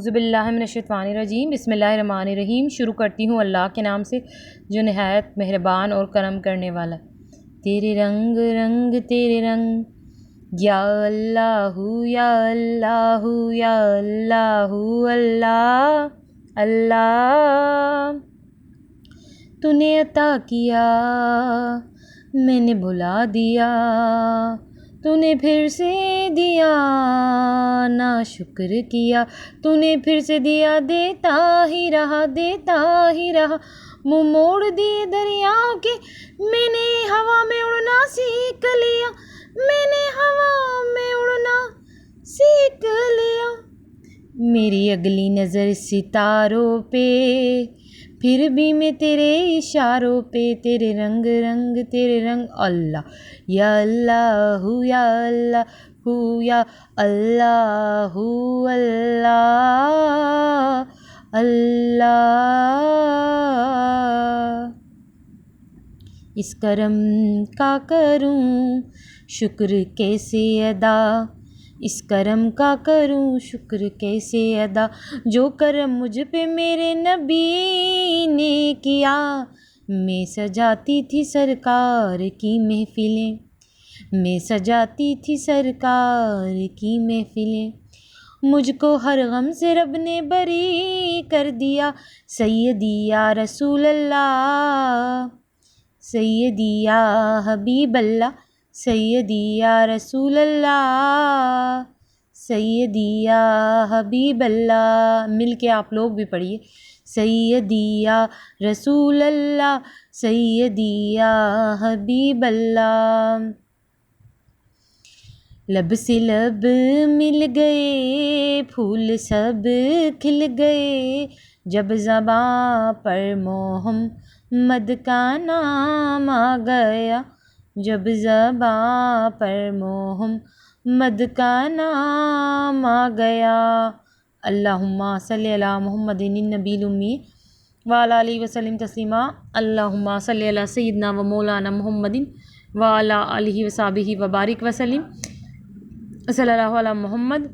औज़ुबिल्लाहिमिनश्शैतानिर्रजीम बिस्मिल्लाहिर्रहमानिर्रहीम। शुरू करती हूँ अल्लाह के नाम से जो नहायत मेहरबान और करम करने वाला। तेरे रंग रंग तेरे रंग या अल्लाहु या अल्लाहु या अल्लाहु अल्लाह अल्लाह। तूने अता किया मैंने भुला दिया, तूने फिर से दिया ना शुक्र किया। तूने फिर से दिया देता ही रहा देता ही रहा। मुँह मोड़ दिए दरियाओं के, मैंने हवा में उड़ना सीख लिया, मैंने हवा में उड़ना सीख लिया। मेरी अगली नज़र सितारों पे, फिर भी मैं तेरे इशारों पे। तेरे रंग रंग तेरे रंग अल्लाह या अल्लाहु या अल्लाहु या अल्लाहु अल्लाह अल्लाह। इस करम का करूं शुक्र कैसे अदा, इस करम का करूं शुक्र कैसे अदा। जो करम मुझ पे मेरे नबी ने किया, मैं सजाती थी सरकार की महफिलें, मैं सजाती थी सरकार की महफिलें। मुझको हर गम से रब ने बरी कर दिया। सैयदी या रसूल अल्लाह, सैयदी या हबीब अल्लाह, सैयदी या रसूल अल्लाह, सैयदी या हबीब अल्लाह। मिल के आप लोग भी पढ़िए। सैयदी या रसूल अल्लाह, सैयदी या हबीब अल्लाह। लब से लब मिल गए, फूल सब खिल गए, जब ज़बां पर मोहम्मद का नाम आ गया, जब ज़बां पर मोहम्मद का नाम आ गया। अल्लाहुम्मा सल्ली अला मुहम्मदिन नबील उम्मी व अला आलिहि वसल्लम तस्लीमा। अल्लाहुम्मा सल्ली अला सय्यिदना व मौलाना मुहम्मदिन व अला आलिहि वसहबिहि व बारिक वसल्लम। सल्लल्लाहु अला मोहम्मद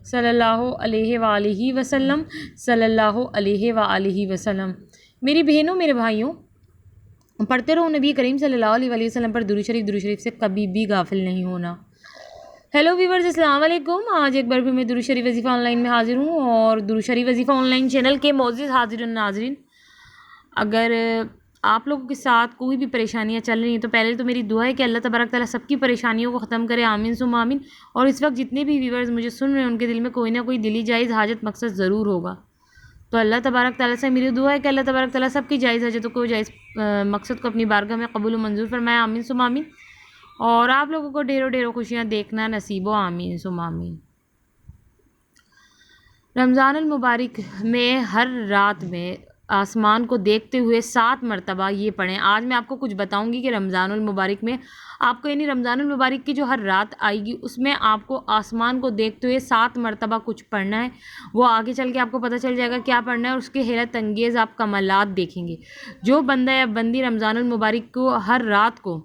सल्लल्लाहु अलैहि व आलिहि वसल्लम, सल्लल्लाहु अलैहि व आलिहि वसल्लम। मेरी बहनों मेरे भाइयों, पढ़ते रहो नबी करीम सल्लल्लाहु अलैहि वसल्लम पर दुरूद शरीफ से कभी भी गाफिल नहीं होना। हेलो वीवर्स, अस्सलाम वालेकुम। आज एक बार फिर मैं दुरूद शरीफ वजीफ़ा ऑनलाइन में हाजिर हूँ और दुरूद शरीफ वजीफ़ा ऑनलाइन चैनल के मोअज़्ज़िज़ हाज़िर नाज़रीन, अगर आप लोगों के साथ कोई भी परेशानियां चल रही हैं तो पहले तो मेरी दुआ है कि अल्लाह तबारक ताला सबकी परेशानियों को ख़त्म करे, आमीन सुम आमीन। और इस वक्त जितने भी व्यूवर्स मुझे सुन रहे हैं उनके दिल में कोई ना कोई दिली जायज़ हाजत मकसद ज़रूर होगा। तो अल्लाह तबारक ताला से मेरी दुआ है कि अल्लाह तबारक ताला सबकी जायज़ हाजतों को जायज़ मकसद को अपनी बारगाह में कबूल मंजूर फरमाए, आमीन सुम आमीन। और आप लोगों को ढेरों ढेरों खुशियाँ देखना नसीब हो, आमीन सुम आमीन। रमज़ान अल मुबारक में हर रात में आसमान को देखते हुए 7 मरतबा ये पढ़ें। आज मैं आपको कुछ बताऊंगी कि रमज़ान अल मुबारक में आपको, यानी रमज़ान अल मुबारक की जो हर रात आएगी उसमें आपको आसमान को देखते हुए 7 मरतबा कुछ पढ़ना है। वो आगे चल के आपको पता चल जाएगा क्या पढ़ना है और उसके हैरत अंगेज़ आप कमालात देखेंगे। जो बंदा या बंदी रमज़ान अल मुबारक को हर रात को,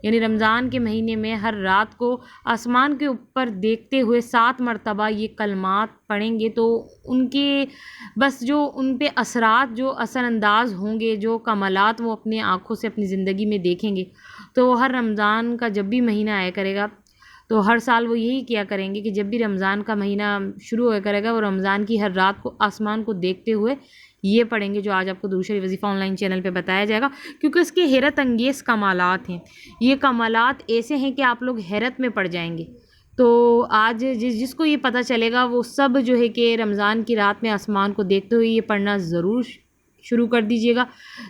यानी रमज़ान के महीने में हर रात को आसमान के ऊपर देखते हुए 7 मरतबा ये कलमात पढ़ेंगे तो उनके बस जो उन पे असरात जो असरअंदाज होंगे, जो कमालात वो अपनी आँखों से अपनी ज़िंदगी में देखेंगे, तो हर रमज़ान का जब भी महीना आया करेगा तो हर साल वो यही किया करेंगे कि जब भी रमज़ान का महीना शुरू होया करेगा वो रमज़ान की हर रात को आसमान को देखते हुए ये पढ़ेंगे जो आज आपको दुरूद शरीफ वजीफ़ा ऑनलाइन चैनल पे बताया जाएगा, क्योंकि उसके हैरत अंगेज़ कमालात हैं। ये कमालात ऐसे हैं कि आप लोग हैरत में पड़ जाएंगे। तो आज जिसको ये पता चलेगा वो सब जो है कि रमज़ान की रात में आसमान को देखते हुए ये पढ़ना ज़रूर शुरू कर दीजिएगा,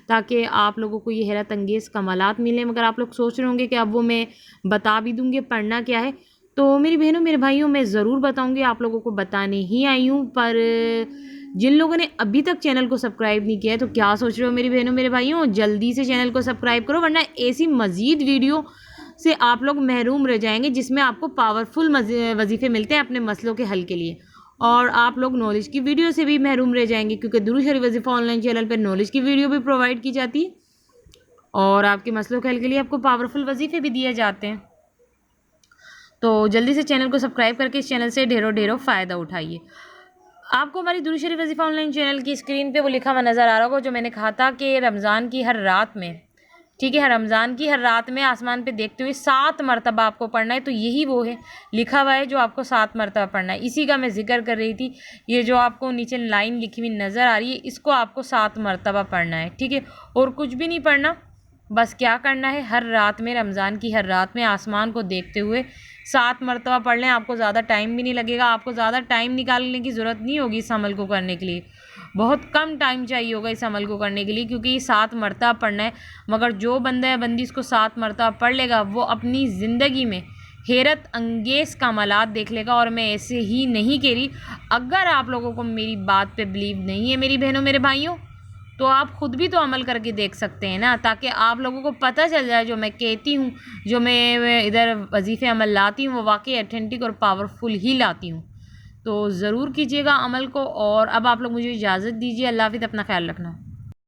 ताकि आप लोगों को ये हैरत अंगेज़ कमालात मिलें। मगर आप लोग सोच रहे होंगे कि अब वो मैं बता भी दूँगी पढ़ना क्या है, तो मेरी बहनों मेरे भाइयों मैं ज़रूर बताऊँगी, आप लोगों को बताने ही आई हूँ। पर जिन लोगों ने अभी तक चैनल को सब्सक्राइब नहीं किया है तो क्या सोच रहे हो मेरी बहनों मेरे भाइयों, जल्दी से चैनल को सब्सक्राइब करो, वरना ऐसी मज़ीद वीडियो से आप लोग महरूम रह जाएंगे जिसमें आपको पावरफुल वजीफ़े मिलते हैं अपने मसलों के हल के लिए, और आप लोग नॉलेज की वीडियो से भी महरूम रह जाएंगे, क्योंकि दुरूद शरीफ वजीफ़ा ऑनलाइन चैनल पर नॉलेज की वीडियो भी प्रोवाइड की जाती है और आपके मसलों के हल के लिए आपको पावरफुल वजीफ़े भी दिए जाते हैं। तो जल्दी से चैनल को सब्सक्राइब करके इस चैनल से ढेरों ढेरों फ़ायदा उठाइए। आपको हमारी दुरूद शरीफ वजीफ़ा ऑनलाइन चैनल की स्क्रीन पे वो लिखा हुआ नज़र आ रहा होगा जो मैंने कहा था कि रमज़ान की हर रात में, ठीक है, रमज़ान की हर रात में आसमान पे देखते हुए 7 मरतबा आपको पढ़ना है। तो यही वो है, लिखा हुआ है जो आपको 7 मरतबा पढ़ना है। इसी का मैं ज़िक्र कर रही थी। ये जो आपको नीचे लाइन लिखी हुई नज़र आ रही है, इसको आपको 7 मरतबा पढ़ना है, ठीक है। और कुछ भी नहीं पढ़ना, बस क्या करना है, हर रात में, रमज़ान की हर रात में आसमान को देखते हुए 7 मरतबा पढ़ लें। आपको ज़्यादा टाइम भी नहीं लगेगा, आपको ज़्यादा टाइम निकालने की ज़रूरत नहीं होगी इस अमल को करने के लिए। बहुत कम टाइम चाहिए होगा इस अमल को करने के लिए, क्योंकि ये 7 मरतबा पढ़ना है। मगर जो बंदा या बंदी इसको 7 मरतबा पढ़ लेगा, वो अपनी ज़िंदगी में हैरत अंगेज़ कमालात देख लेगा। और मैं ऐसे ही नहीं कह रही, अगर आप लोगों को मेरी बात पे बिलीव नहीं है मेरी बहनों मेरे भाइयों, तो आप ख़ुद भी तो अमल करके देख सकते हैं ना, ताकि आप लोगों को पता चल जाए जो मैं कहती हूँ, जो मैं इधर वजीफ़े अमल लाती हूँ, वो वाकई ऑथेंटिक और पावरफुल ही लाती हूँ। तो ज़रूर कीजिएगा अमल को। और अब आप लोग मुझे इजाज़त दीजिए। अल्लाह हाफ़िज़, अपना ख्याल रखना।